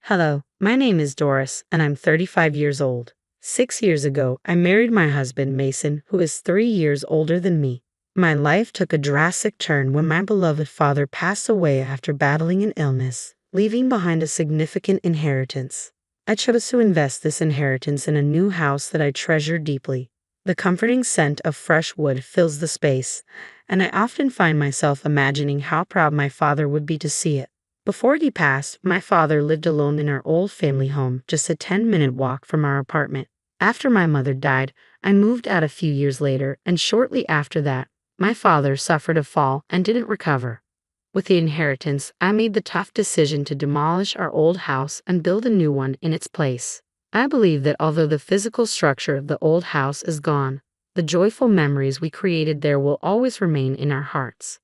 Hello, my name is Doris, and I'm 35 years old. 6 years ago, I married my husband, Mason, who is 3 years older than me. My life took a drastic turn when my beloved father passed away after battling an illness, leaving behind a significant inheritance. I chose to invest this inheritance in a new house that I treasure deeply. The comforting scent of fresh wood fills the space, and I often find myself imagining how proud my father would be to see it. Before he passed, my father lived alone in our old family home, just a 10-minute walk from our apartment. After my mother died, I moved out a few years later, and shortly after that, my father suffered a fall and didn't recover. With the inheritance, I made the tough decision to demolish our old house and build a new one in its place. I believe that although the physical structure of the old house is gone, the joyful memories we created there will always remain in our hearts.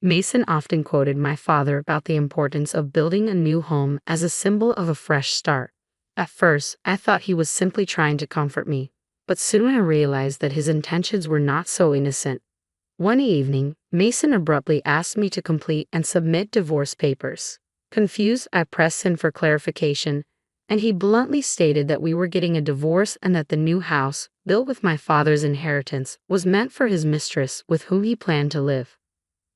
Mason often quoted my father about the importance of building a new home as a symbol of a fresh start. At first, I thought he was simply trying to comfort me, but soon I realized that his intentions were not so innocent. One evening, Mason abruptly asked me to complete and submit divorce papers. Confused, I pressed him for clarification, and he bluntly stated that we were getting a divorce and that the new house, built with my father's inheritance, was meant for his mistress with whom he planned to live.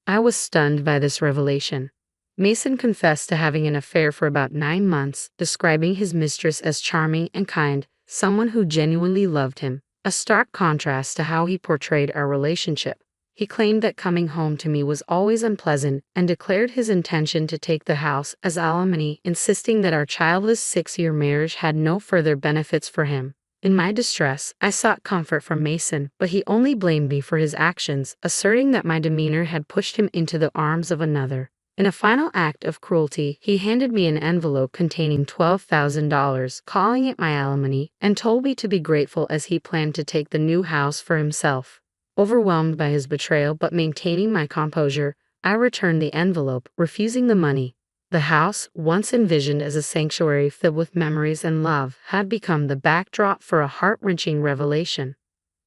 I was stunned by this revelation. Mason confessed to having an affair for about 9 months, describing his mistress as charming and kind, someone who genuinely loved him, a stark contrast to how he portrayed our relationship. He claimed that coming home to me was always unpleasant and declared his intention to take the house as alimony, insisting that our childless 6-year marriage had no further benefits for him. In my distress, I sought comfort from Mason, but he only blamed me for his actions, asserting that my demeanor had pushed him into the arms of another. In a final act of cruelty, he handed me an envelope containing $12,000, calling it my alimony, and told me to be grateful as he planned to take the new house for himself. Overwhelmed by his betrayal but maintaining my composure, I returned the envelope, refusing the money. The house, once envisioned as a sanctuary filled with memories and love, had become the backdrop for a heart-wrenching revelation.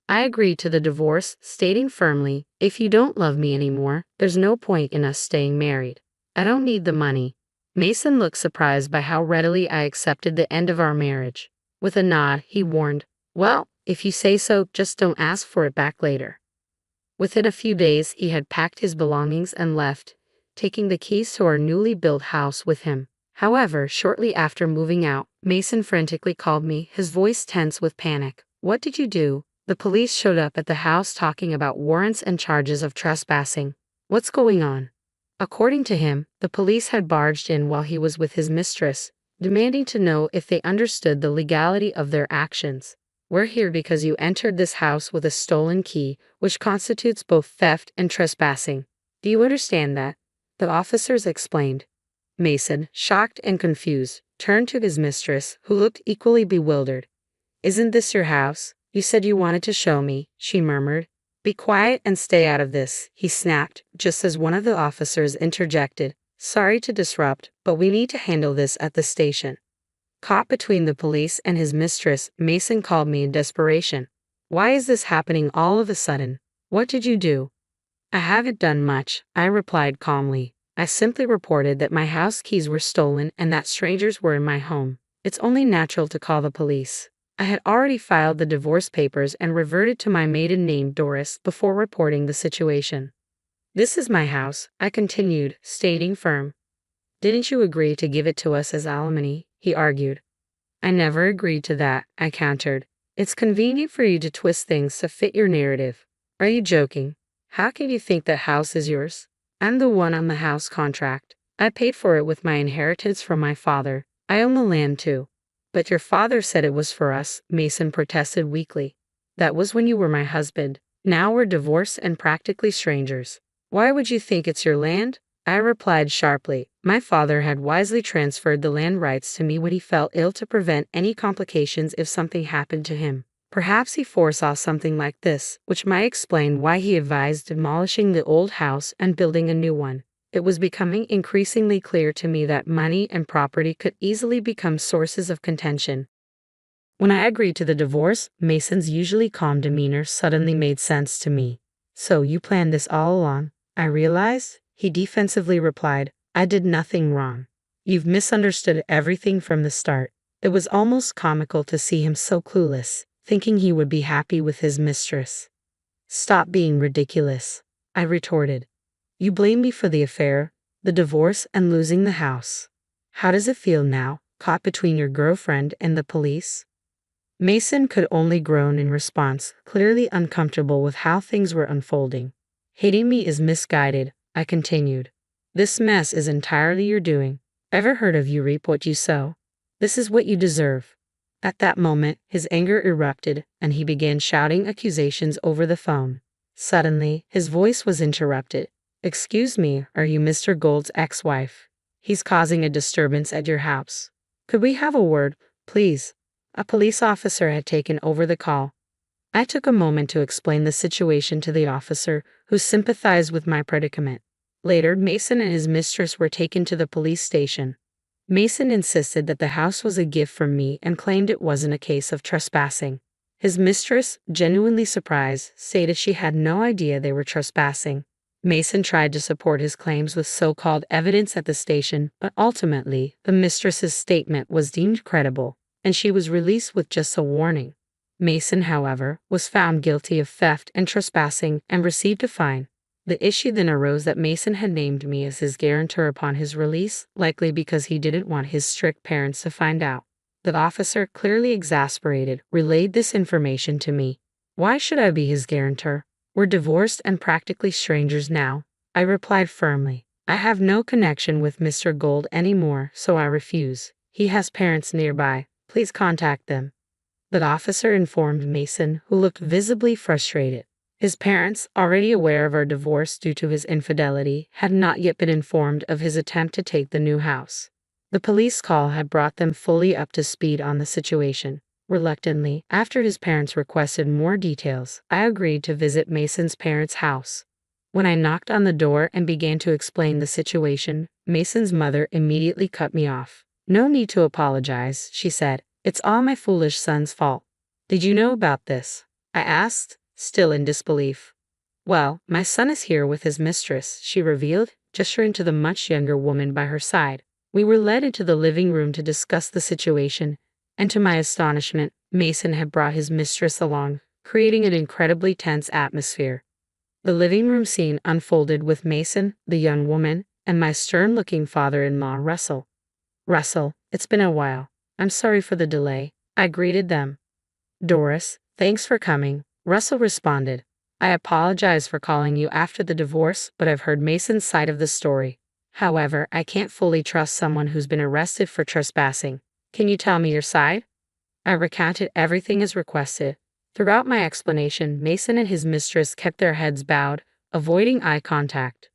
I agreed to the divorce, stating firmly, "If you don't love me anymore, there's no point in us staying married. I don't need the money." Mason looked surprised by how readily I accepted the end of our marriage. With a nod, he warned, "Well, if you say so, just don't ask for it back later." Within a few days, he had packed his belongings and left, taking the keys to our newly built house with him. However, shortly after moving out, Mason frantically called me, his voice tense with panic. "What did you do?" "The police showed up at the house talking about warrants and charges of trespassing." "What's going on?" According to him, the police had barged in while he was with his mistress, demanding to know if they understood the legality of their actions. "We're here because you entered this house with a stolen key, which constitutes both theft and trespassing. Do you understand that?" The officers explained. Mason, shocked and confused, turned to his mistress, who looked equally bewildered. "Isn't this your house? You said you wanted to show me," she murmured. "Be quiet and stay out of this," he snapped, just as one of the officers interjected. "Sorry to disrupt, but we need to handle this at the station." Caught between the police and his mistress, Mason called me in desperation. "Why is this happening all of a sudden? What did you do?" "I haven't done much," I replied calmly. "I simply reported that my house keys were stolen and that strangers were in my home. It's only natural to call the police." I had already filed the divorce papers and reverted to my maiden name Doris before reporting the situation. "This is my house," I continued, staying firm. "Didn't you agree to give it to us as alimony?" he argued. "I never agreed to that," I countered. "It's convenient for you to twist things to fit your narrative. Are you joking? How can you think that house is yours? I'm the one on the house contract. I paid for it with my inheritance from my father. I own the land too." "But your father said it was for us," Mason protested weakly. "That was when you were my husband. Now we're divorced and practically strangers. Why would you think it's your land?" I replied sharply. My father had wisely transferred the land rights to me when he felt ill to prevent any complications if something happened to him. Perhaps he foresaw something like this, which might explain why he advised demolishing the old house and building a new one. It was becoming increasingly clear to me that money and property could easily become sources of contention. When I agreed to the divorce, Mason's usually calm demeanor suddenly made sense to me. "So you planned this all along?" I realized. He defensively replied, "I did nothing wrong. You've misunderstood everything from the start. It was almost comical to see him so clueless, thinking he would be happy with his mistress. Stop being ridiculous, I retorted. You blame me for the affair, the divorce, and losing the house. How does it feel now, caught between your girlfriend and the police? Mason could only groan in response, clearly uncomfortable with how things were unfolding. Hating me is misguided, I continued. This mess is entirely your doing. Ever heard of you reap what you sow? This is what you deserve. At that moment, his anger erupted, and he began shouting accusations over the phone. Suddenly, his voice was interrupted. Excuse me, are you Mr. Gold's ex-wife? He's causing a disturbance at your house. Could we have a word, please? A police officer had taken over the call. I took a moment to explain the situation to the officer, who sympathized with my predicament. Later, Mason and his mistress were taken to the police station. Mason insisted that the house was a gift from me and claimed it wasn't a case of trespassing. His mistress, genuinely surprised, stated she had no idea they were trespassing. Mason tried to support his claims with so-called evidence at the station, but ultimately, the mistress's statement was deemed credible, and she was released with just a warning. Mason, however, was found guilty of theft and trespassing and received a fine. The issue then arose that Mason had named me as his guarantor upon his release, likely because he didn't want his strict parents to find out. The officer, clearly exasperated, relayed this information to me. Why should I be his guarantor? We're divorced and practically strangers now, I replied firmly. I have no connection with Mr. Gold anymore, so I refuse. He has parents nearby. Please contact them. The officer informed Mason, who looked visibly frustrated. His parents, already aware of our divorce due to his infidelity, had not yet been informed of his attempt to take the new house. The police call had brought them fully up to speed on the situation. Reluctantly, after his parents requested more details, I agreed to visit Mason's parents' house. When I knocked on the door and began to explain the situation, Mason's mother immediately cut me off. No need to apologize, she said. It's all my foolish son's fault. Did you know about this? I asked, still in disbelief. Well, my son is here with his mistress, she revealed, gesturing to the much younger woman by her side. We were led into the living room to discuss the situation, and to my astonishment, Mason had brought his mistress along, creating an incredibly tense atmosphere. The living room scene unfolded with Mason, the young woman, and my stern-looking father-in-law, Russell. Russell, it's been a while. I'm sorry for the delay, I greeted them. Doris, thanks for coming, Russell responded. I apologize for calling you after the divorce, but I've heard Mason's side of the story. However, I can't fully trust someone who's been arrested for trespassing. Can you tell me your side? I recounted everything as requested. Throughout my explanation, Mason and his mistress kept their heads bowed, avoiding eye contact.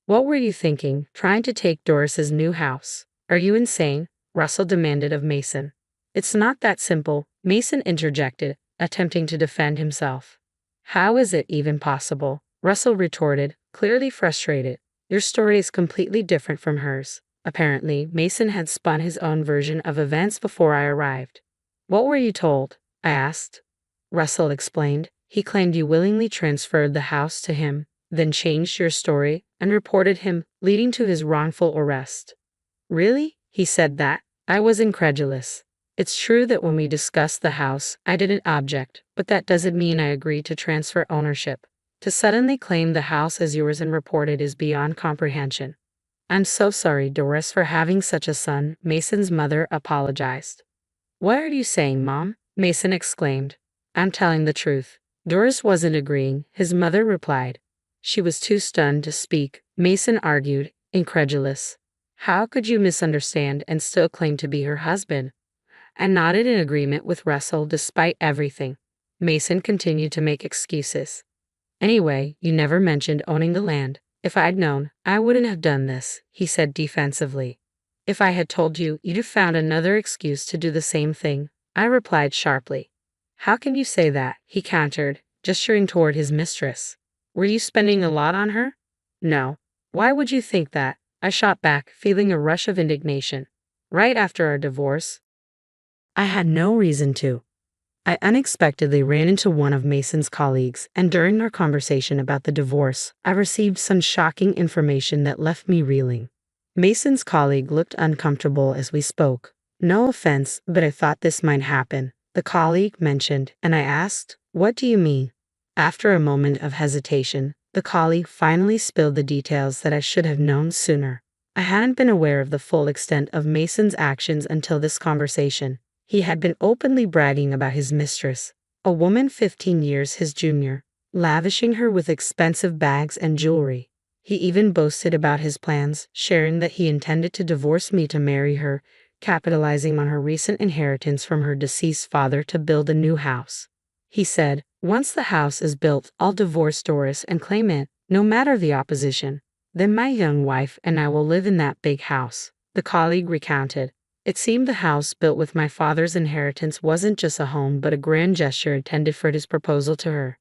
What were you thinking, trying to take Doris's new house? Are you insane? Russell demanded of Mason. It's not that simple, Mason interjected, attempting to defend himself. How is it even possible? Russell retorted, clearly frustrated. Your story is completely different from hers. Apparently, Mason had spun his own version of events before I arrived. What were you told? I asked. Russell explained. He claimed you willingly transferred the house to him, then changed your story and reported him, leading to his wrongful arrest. Really? He said that. I was incredulous. It's true that when we discussed the house, I didn't object, but that doesn't mean I agreed to transfer ownership. To suddenly claim the house as yours and report it is beyond comprehension. I'm so sorry, Doris, for having such a son, Mason's mother apologized. What are you saying, Mom? Mason exclaimed. I'm telling the truth. Doris wasn't agreeing, his mother replied. She was too stunned to speak, Mason argued, incredulous. How could you misunderstand and still claim to be her husband? I nodded in agreement with Russell despite everything. Mason continued to make excuses. Anyway, you never mentioned owning the land. If I'd known, I wouldn't have done this, he said defensively. If I had told you, you'd have found another excuse to do the same thing, I replied sharply. How can you say that? He countered, gesturing toward his mistress. Were you spending a lot on her? No. Why would you think that? I shot back, feeling a rush of indignation. Right after our divorce, I had no reason to. I unexpectedly ran into one of Mason's colleagues, and during our conversation about the divorce, I received some shocking information that left me reeling. Mason's colleague looked uncomfortable as we spoke. No offense, but I thought this might happen, the colleague mentioned, and I asked, "What do you mean?" After a moment of hesitation, the colleague finally spilled the details that I should have known sooner. I hadn't been aware of the full extent of Mason's actions until this conversation. He had been openly bragging about his mistress, a woman 15 years his junior, lavishing her with expensive bags and jewelry. He even boasted about his plans, sharing that he intended to divorce me to marry her, capitalizing on her recent inheritance from her deceased father to build a new house. He said, "Once the house is built, I'll divorce Doris and claim it, no matter the opposition. Then my young wife and I will live in that big house," the colleague recounted. It seemed the house built with my father's inheritance wasn't just a home but a grand gesture intended for his proposal to her.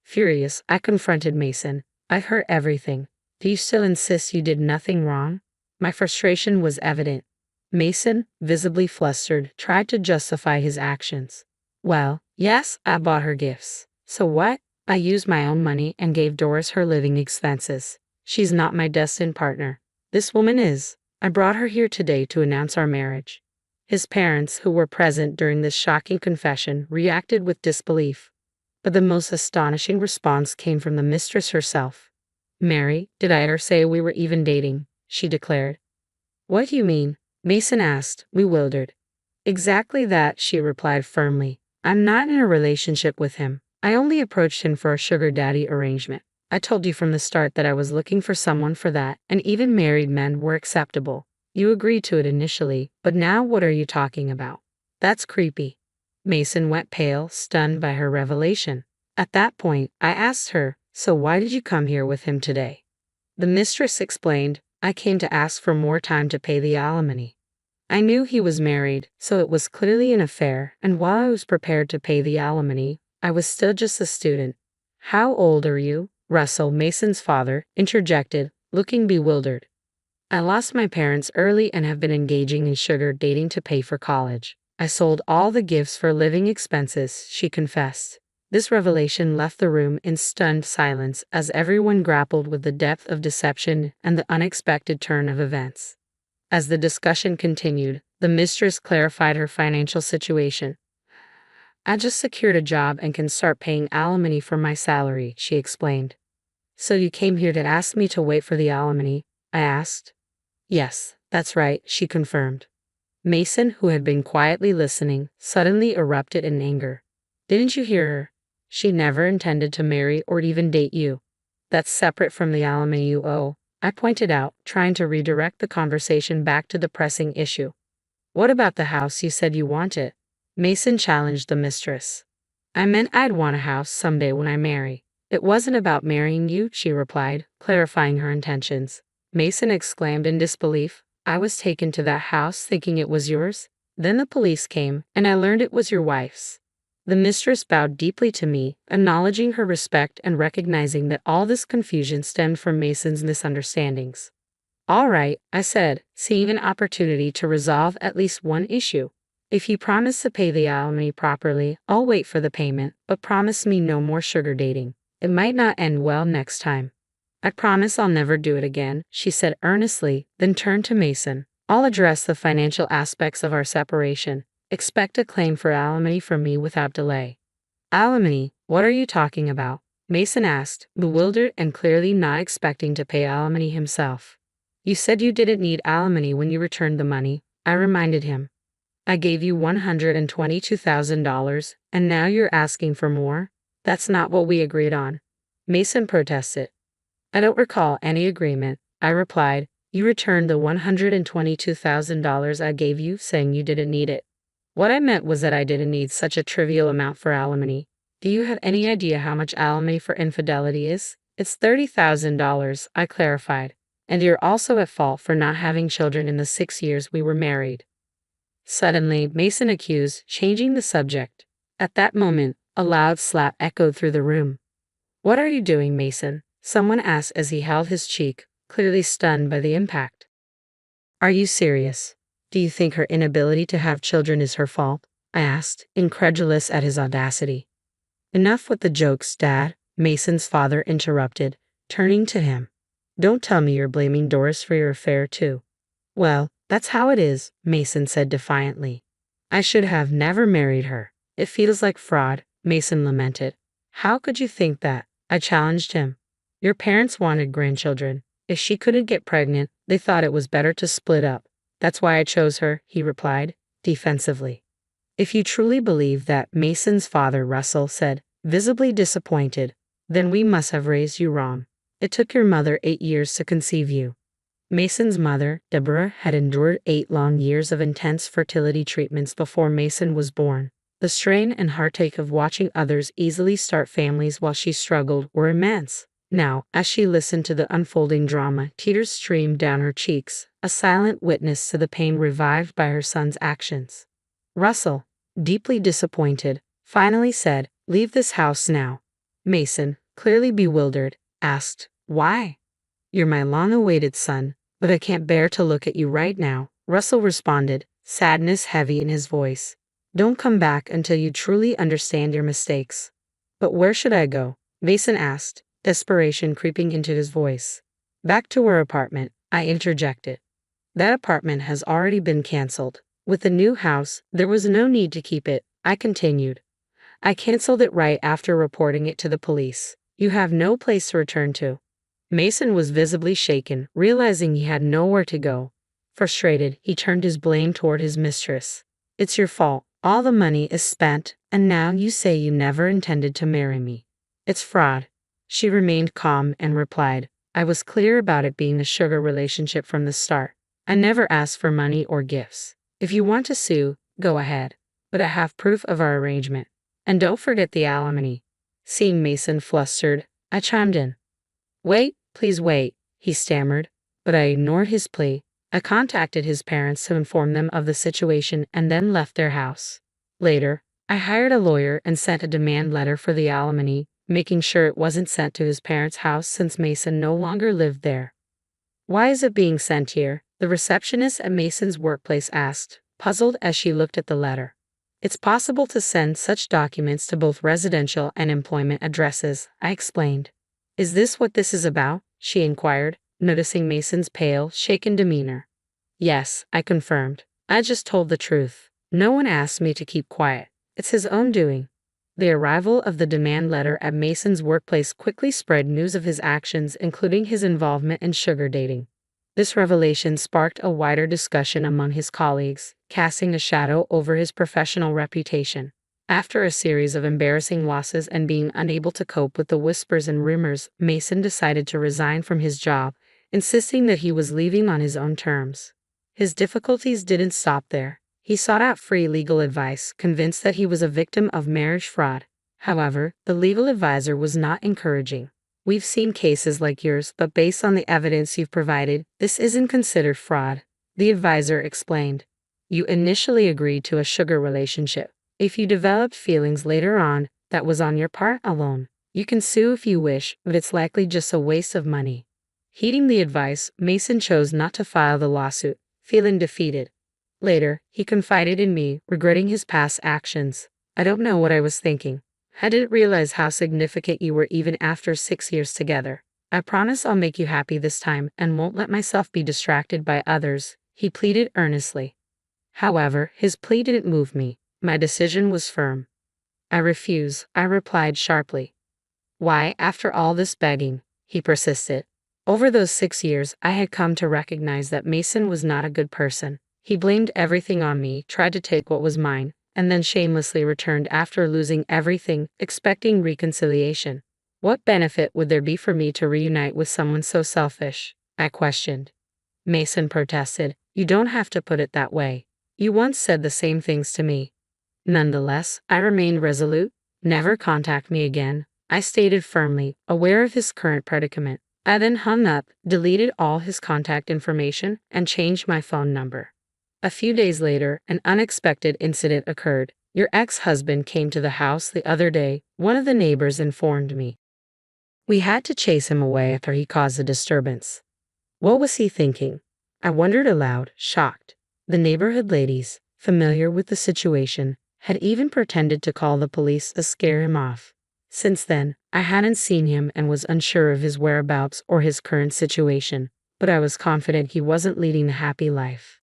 Furious, I confronted Mason. "I've heard everything. Do you still insist you did nothing wrong?" My frustration was evident. Mason, visibly flustered, tried to justify his actions. "Well, yes, I bought her gifts. So what? I used my own money and gave Doris her living expenses. She's not my destined partner. This woman is. I brought her here today to announce our marriage." His parents, who were present during this shocking confession, reacted with disbelief. But the most astonishing response came from the mistress herself. "Mary, did I ever say we were even dating?" she declared. "What do you mean?" Mason asked, bewildered. "Exactly that," she replied firmly. "I'm not in a relationship with him. I only approached him for a sugar daddy arrangement. I told you from the start that I was looking for someone for that, and even married men were acceptable. You agreed to it initially, but now what are you talking about? That's creepy." Mason went pale, stunned by her revelation. At that point, I asked her, "So why did you come here with him today?" The mistress explained, "I came to ask for more time to pay the alimony. I knew he was married, so it was clearly an affair, and while I was prepared to pay the alimony, I was still just a student." "How old are you?" Russell, Mason's father, interjected, looking bewildered. "I lost my parents early and have been engaging in sugar dating to pay for college. I sold all the gifts for living expenses," she confessed. This revelation left the room in stunned silence as everyone grappled with the depth of deception and the unexpected turn of events. As the discussion continued, the mistress clarified her financial situation. "I just secured a job and can start paying alimony from my salary," she explained. "So you came here to ask me to wait for the alimony?" I asked. "Yes, that's right," she confirmed. Mason, who had been quietly listening, suddenly erupted in anger. "Didn't you hear her? She never intended to marry or even date you. That's separate from the alimony you owe," I pointed out, trying to redirect the conversation back to the pressing issue. "What about the house you said you wanted?" Mason challenged the mistress. "I meant I'd want a house someday when I marry. It wasn't about marrying you," she replied, clarifying her intentions. Mason exclaimed in disbelief. "I was taken to that house thinking it was yours. Then the police came, and I learned it was your wife's." The mistress bowed deeply to me, acknowledging her respect and recognizing that all this confusion stemmed from Mason's misunderstandings. "All right," I said, seeing an opportunity to resolve at least one issue. "If you promise to pay the alimony properly, I'll wait for the payment, but promise me no more sugar dating. It might not end well next time." "I promise I'll never do it again," she said earnestly, then turned to Mason. "I'll address the financial aspects of our separation. Expect a claim for alimony from me without delay." "Alimony? What are you talking about?" Mason asked, bewildered and clearly not expecting to pay alimony himself. "You said you didn't need alimony when you returned the money," I reminded him. "I gave you $122,000, and now you're asking for more? That's not what we agreed on." Mason protested. "I don't recall any agreement," I replied. "You returned the $122,000 I gave you, saying you didn't need it. What I meant was that I didn't need such a trivial amount for alimony. Do you have any idea how much alimony for infidelity is? It's $30,000, I clarified. And you're also at fault for not having children in the 6 years we were married." Suddenly, Mason accused, changing the subject. At that moment, a loud slap echoed through the room. "What are you doing, Mason?" someone asked as he held his cheek, clearly stunned by the impact. "Are you serious? Do you think her inability to have children is her fault?" I asked, incredulous at his audacity. "Enough with the jokes, Dad," Mason's father interrupted, turning to him. Don't tell me you're blaming Doris for your affair too. Well, that's how it is, Mason said defiantly. I should have never married her. It feels like fraud, Mason lamented. How could you think that? I challenged him. Your parents wanted grandchildren. If she couldn't get pregnant, they thought it was better to split up. That's why I chose her, he replied, defensively. If you truly believe that, Mason's father, Russell, said, visibly disappointed, then we must have raised you wrong. It took your mother 8 years to conceive you. Mason's mother, Deborah, had endured 8 long years of intense fertility treatments before Mason was born. The strain and heartache of watching others easily start families while she struggled were immense. Now, as she listened to the unfolding drama, tears streamed down her cheeks, a silent witness to the pain revived by her son's actions. Russell, deeply disappointed, finally said, "Leave this house now." Mason, clearly bewildered, asked, "Why?" "You're my long-awaited son, but I can't bear to look at you right now," Russell responded, sadness heavy in his voice. "Don't come back until you truly understand your mistakes." "But where should I go?" Mason asked, desperation creeping into his voice. "Back to our apartment," I interjected. "That apartment has already been canceled. With the new house, there was no need to keep it," I continued. "I canceled it right after reporting it to the police. You have no place to return to." Mason was visibly shaken, realizing he had nowhere to go. Frustrated, he turned his blame toward his mistress. "It's your fault. All the money is spent, and now you say you never intended to marry me. It's fraud." She remained calm and replied, "I was clear about it being a sugar relationship from the start. I never asked for money or gifts. If you want to sue, go ahead. But I have proof of our arrangement. And don't forget the alimony." Seeing Mason flustered, I chimed in. "Wait, please wait," he stammered, but I ignored his plea. I contacted his parents to inform them of the situation and then left their house. Later, I hired a lawyer and sent a demand letter for the alimony, making sure it wasn't sent to his parents' house since Mason no longer lived there. "Why is it being sent here?" the receptionist at Mason's workplace asked, puzzled as she looked at the letter. "It's possible to send such documents to both residential and employment addresses," I explained. "Is this what this is about?" she inquired, noticing Mason's pale, shaken demeanor. "Yes," I confirmed. "I just told the truth. No one asked me to keep quiet. It's his own doing." The arrival of the demand letter at Mason's workplace quickly spread news of his actions, including his involvement in sugar dating. This revelation sparked a wider discussion among his colleagues, casting a shadow over his professional reputation. After a series of embarrassing losses and being unable to cope with the whispers and rumors, Mason decided to resign from his job, insisting that he was leaving on his own terms. His difficulties didn't stop there. He sought out free legal advice, convinced that he was a victim of marriage fraud. However, the legal advisor was not encouraging. "We've seen cases like yours, but based on the evidence you've provided, this isn't considered fraud," the advisor explained. "You initially agreed to a sugar relationship. If you developed feelings later on, that was on your part alone. You can sue if you wish, but it's likely just a waste of money." Heeding the advice, Mason chose not to file the lawsuit, feeling defeated. Later, he confided in me, regretting his past actions. "I don't know what I was thinking. I didn't realize how significant you were even after 6 years together. I promise I'll make you happy this time and won't let myself be distracted by others," he pleaded earnestly. However, his plea didn't move me. My decision was firm. "I refuse," I replied sharply. "Why, after all this begging?" he persisted. Over those 6 years, I had come to recognize that Mason was not a good person. He blamed everything on me, tried to take what was mine, and then shamelessly returned after losing everything, expecting reconciliation. "What benefit would there be for me to reunite with someone so selfish?" I questioned. Mason protested. "You don't have to put it that way. You once said the same things to me." Nonetheless, I remained resolute. "Never contact me again," I stated firmly, aware of his current predicament. I then hung up, deleted all his contact information, and changed my phone number. A few days later, an unexpected incident occurred. "Your ex-husband came to the house the other day," one of the neighbors informed me. "We had to chase him away after he caused a disturbance." What was he thinking? I wondered aloud, shocked. The neighborhood ladies, familiar with the situation, had even pretended to call the police to scare him off. Since then, I hadn't seen him and was unsure of his whereabouts or his current situation, but I was confident he wasn't leading a happy life.